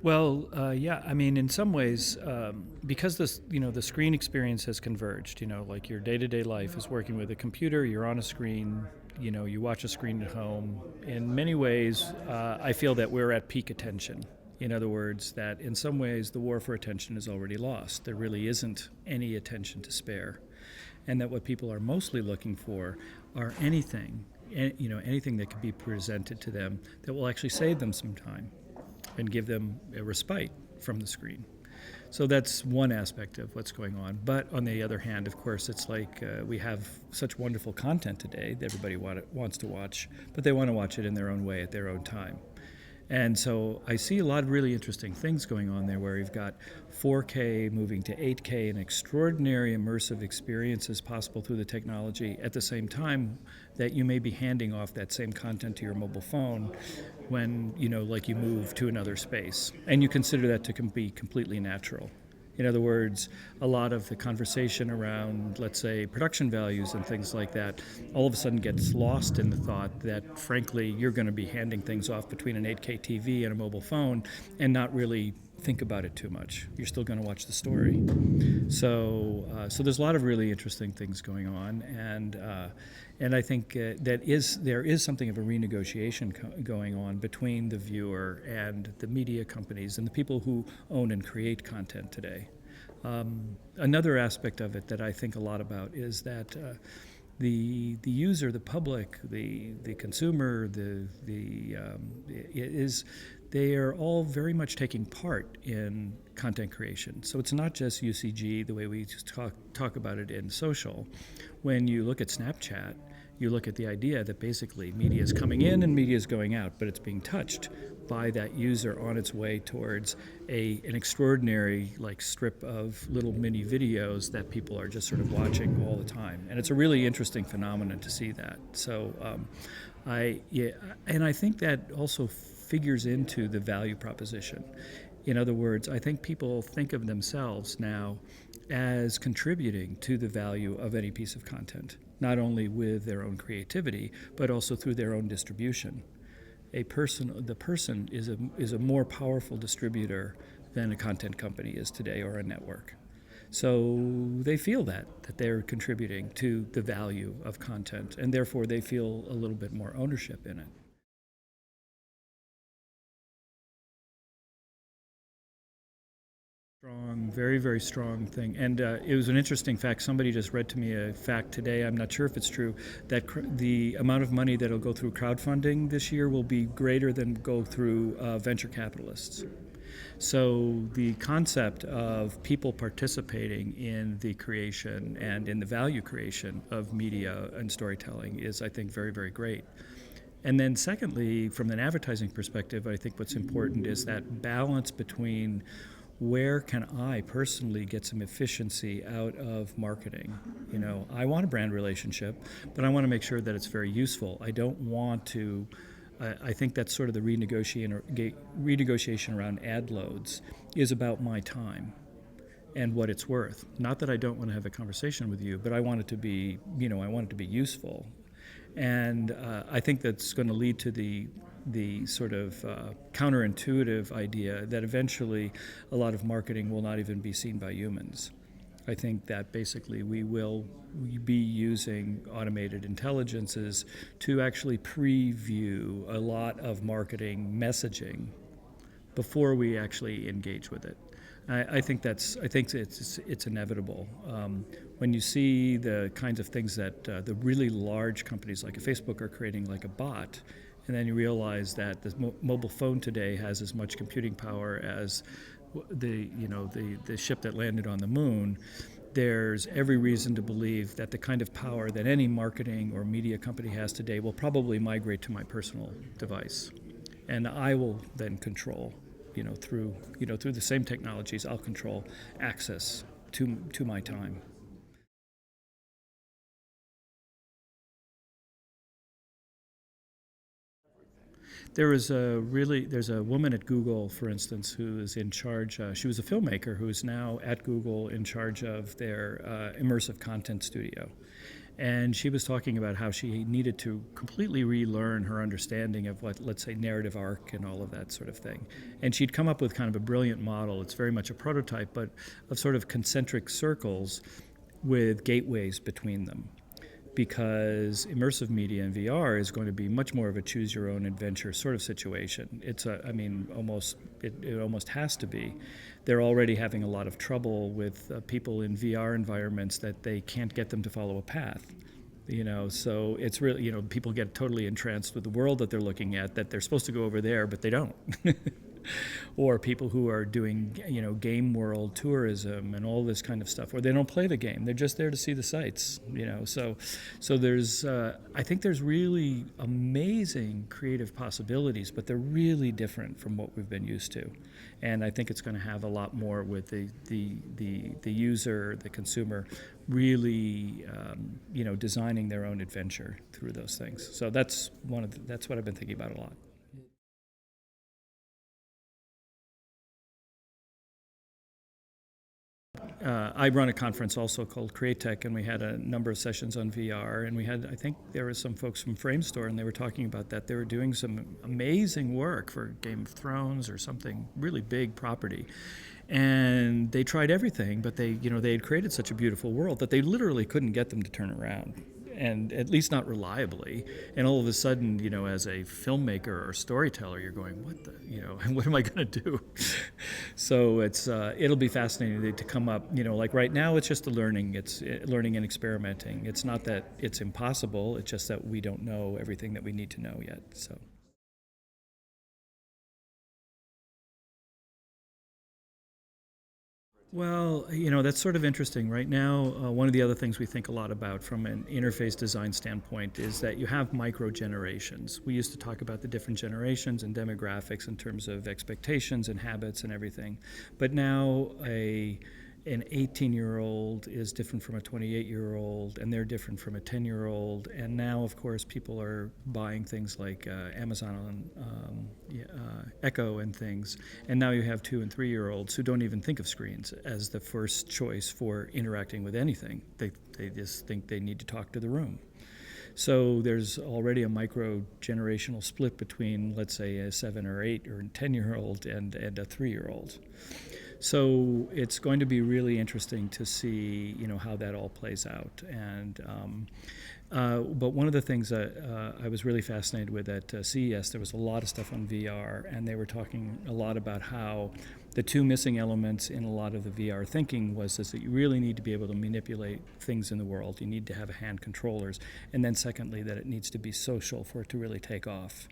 Well, yeah. I mean, in some ways, because the screen experience has converged. Like your day-to-day life is working with a computer. You're on a screen. You watch a screen at home. In many ways, I feel that we're at peak attention. In other words, that in some ways the war for attention is already lost. There really isn't any attention to spare, and that what people are mostly looking for are anything that can be presented to them that will actually save them some time and give them a respite from the screen. So that's one aspect of what's going on. But on the other hand, of course, it's like we have such wonderful content today that everybody wants to watch, but they want to watch it in their own way at their own time. And so I see a lot of really interesting things going on there where you've got 4K moving to 8K and extraordinary immersive experiences possible through the technology at the same time that you may be handing off that same content to your mobile phone when, like you move to another space. And you consider that to be completely natural. In other words, a lot of the conversation around, let's say, production values and things like that, all of a sudden gets lost in the thought that, frankly, you're going to be handing things off between an 8K TV and a mobile phone and not really think about it too much. You're still going to watch the story. So there's a lot of really interesting things going on, and I think there is something of a renegotiation going on between the viewer and the media companies and the people who own and create content today. Another aspect of it that I think a lot about is that the user, the public, the consumer, they are all very much taking part in content creation. So it's not just UCG the way we talk about it in social. When you look at Snapchat, you look at the idea that basically media is coming in and media is going out, but it's being touched by that user on its way towards an extraordinary strip of little mini videos that people are just sort of watching all the time. And it's a really interesting phenomenon to see that. So I think that also figures into the value proposition. In other words, I think people think of themselves now as contributing to the value of any piece of content, not only with their own creativity, but also through their own distribution. The person is a more powerful distributor than a content company is today or a network. So they feel that they're contributing to the value of content, and therefore they feel a little bit more ownership in it. Strong, very, very strong thing. And it was an interesting fact. Somebody just read to me a fact today. I'm not sure if it's true, that the amount of money that'll go through crowdfunding this year will be greater than go through venture capitalists. So the concept of people participating in the creation and in the value creation of media and storytelling is, I think, very, very great. And then secondly, from an advertising perspective, I think what's important is that balance between where can I personally get some efficiency out of marketing? I want a brand relationship, but I want to make sure that it's very useful. I don't want to. I think that's sort of the renegotiation around ad loads is about my time and what it's worth. Not that I don't want to have a conversation with you, but I want it to be, I want it to be useful. And I think that's going to lead to the sort of counterintuitive idea that eventually a lot of marketing will not even be seen by humans. I think that basically we will be using automated intelligences to actually preview a lot of marketing messaging before we actually engage with it. I think it's inevitable. When you see the kinds of things that the really large companies like a Facebook are creating, like a bot, and then you realize that the mobile phone today has as much computing power as the ship that landed on the moon, there's every reason to believe that the kind of power that any marketing or media company has today will probably migrate to my personal device, and I will then control, through the same technologies, I'll control access to my time. There's a woman at Google, for instance, who is in charge. She was a filmmaker who is now at Google in charge of their immersive content studio. And she was talking about how she needed to completely relearn her understanding of what, let's say, narrative arc and all of that sort of thing. And she'd come up with kind of a brilliant model. It's very much a prototype, but of sort of concentric circles with gateways between them. Because immersive media and VR is going to be much more of a choose-your-own-adventure sort of situation. It almost has to be. They're already having a lot of trouble with people in VR environments that they can't get them to follow a path. So it's really, people get totally entranced with the world that they're looking at, that they're supposed to go over there, but they don't. Or people who are doing, game world tourism and all this kind of stuff, where they don't play the game; they're just there to see the sights. So there's, I think there's really amazing creative possibilities, but they're really different from what we've been used to, and I think it's going to have a lot more with the user, the consumer, really, designing their own adventure through those things. So that's what I've been thinking about a lot. I run a conference also called Create Tech, and we had a number of sessions on VR, and I think there were some folks from Framestore, and they were talking about that. They were doing some amazing work for Game of Thrones or something really big property. And they tried everything, but they had created such a beautiful world that they literally couldn't get them to turn around, and at least not reliably. And all of a sudden, as a filmmaker or storyteller, you're going, what am I going to do? So it'll be fascinating to come up, like right now it's just it's learning and experimenting. It's not that it's impossible, it's just that we don't know everything that we need to know yet, so. Well, that's sort of interesting. Right now, one of the other things we think a lot about from an interface design standpoint is that you have micro generations. We used to talk about the different generations and demographics in terms of expectations and habits and everything. But now an 18-year-old is different from a 28-year-old, and they're different from a 10-year-old. And now, of course, people are buying things like Amazon Echo and things. And now you have 2- and 3-year-olds who don't even think of screens as the first choice for interacting with anything. They just think they need to talk to the room. So there's already a micro-generational split between, let's say, a 7 or 8 or 10-year-old and a 3-year-old. So it's going to be really interesting to see, how that all plays out. And but one of the things that I was really fascinated with at CES, there was a lot of stuff on VR, and they were talking a lot about how the two missing elements in a lot of the VR thinking was that you really need to be able to manipulate things in the world. You need to have hand controllers. And then secondly, that it needs to be social for it to really take off.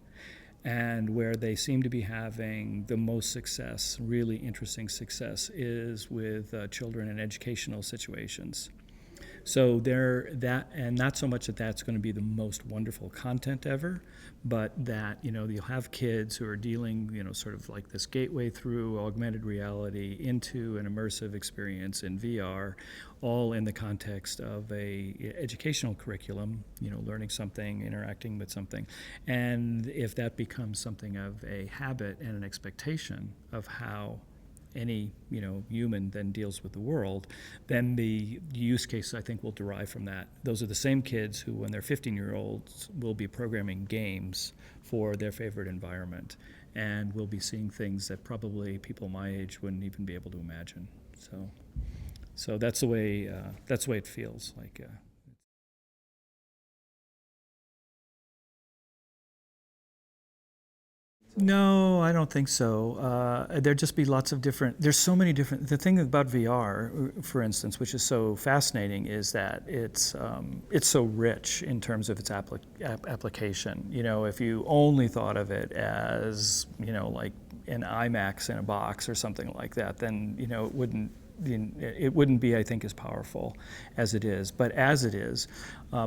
And where they seem to be having the most success, really interesting success, is with children in educational situations. So and not so much that that's going to be the most wonderful content ever, but that you'll have kids who are dealing sort of like this gateway through augmented reality into an immersive experience in VR, all in the context of a educational curriculum, learning something, interacting with something. And if that becomes something of a habit and an expectation of how any human then deals with the world, then the use case I think will derive from that. Those are the same kids who, when they're 15-year-olds, will be programming games for their favorite environment, and we'll be seeing things that probably people my age wouldn't even be able to imagine. So that's the way it feels like. No, I don't think so. There'd just be lots of different. There's so many different. The thing about VR, for instance, which is so fascinating, is that it's so rich in terms of its application. If you only thought of it as like an IMAX in a box or something like that, then it wouldn't be, I think, as powerful as it is. But as it is,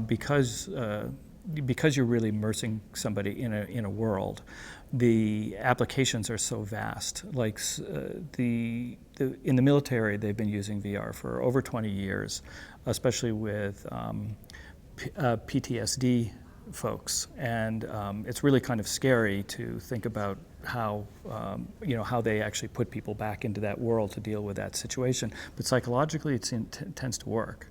because you're really immersing somebody in a world, the applications are so vast. Like in the military, they've been using VR for over 20 years, especially with PTSD folks, and it's really kind of scary to think about how they actually put people back into that world to deal with that situation. But psychologically, it tends to work.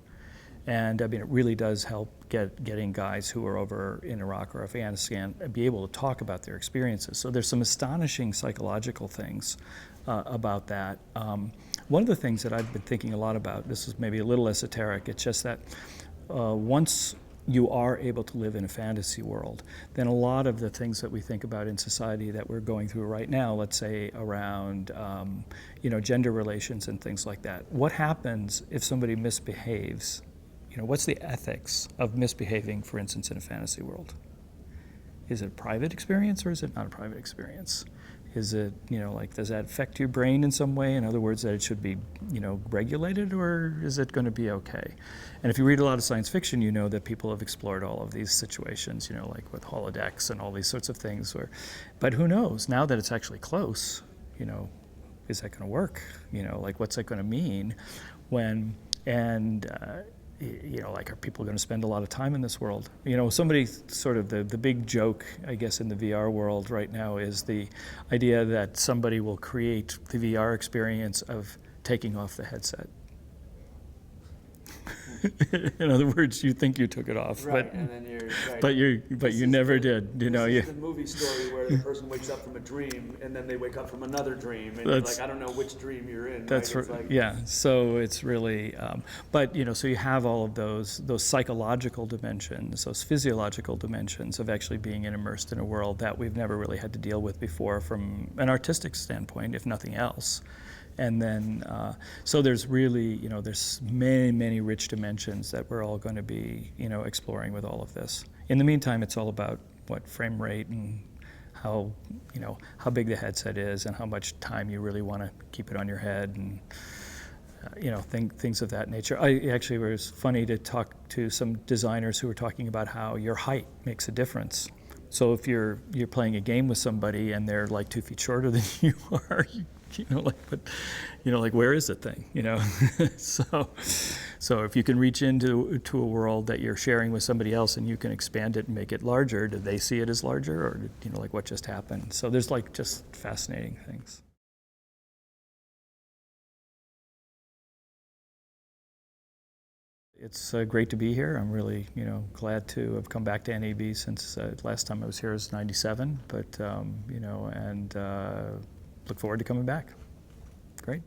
And I mean, it really does help getting guys who are over in Iraq or Afghanistan be able to talk about their experiences. So there's some astonishing psychological things about that. One of the things that I've been thinking a lot about, this is maybe a little esoteric, it's just that once you are able to live in a fantasy world, then a lot of the things that we think about in society that we're going through right now, let's say around gender relations and things like that, what happens if somebody misbehaves? What's the ethics of misbehaving, for instance, in a fantasy world? Is it a private experience or is it not a private experience? Is it, does that affect your brain in some way? In other words, that it should be, regulated, or is it going to be okay? And if you read a lot of science fiction, you know that people have explored all of these situations, like with holodecks and all these sorts of things. But who knows? Now that it's actually close, is that going to work? What's that going to mean are people going to spend a lot of time in this world? Somebody sort of the big joke, I guess, in the VR world right now is the idea that somebody will create the VR experience of taking off the headset. In other words, you think you took it off, right, and then you're, right. but you never did. This is the movie story where the person wakes up from a dream and then they wake up from another dream, and you're like, I don't know which dream you're in. That's right. Like, yeah. So it's really, so you have all of those psychological dimensions, those physiological dimensions of actually being immersed in a world that we've never really had to deal with before from an artistic standpoint, if nothing else. And then, so there's really, there's many, many rich dimensions that we're all going to be, exploring with all of this. In the meantime, it's all about frame rate and how big the headset is and how much time you really want to keep it on your head and, things of that nature. It was funny to talk to some designers who were talking about how your height makes a difference. So if you're playing a game with somebody and they're like 2 feet shorter than you are, where is the thing? So if you can reach into a world that you're sharing with somebody else and you can expand it and make it larger, do they see it as larger, or what just happened? So there's just fascinating things. It's great to be here. I'm really, glad to have come back to NAB since last time I was here was '97, but, and look forward to coming back. Great.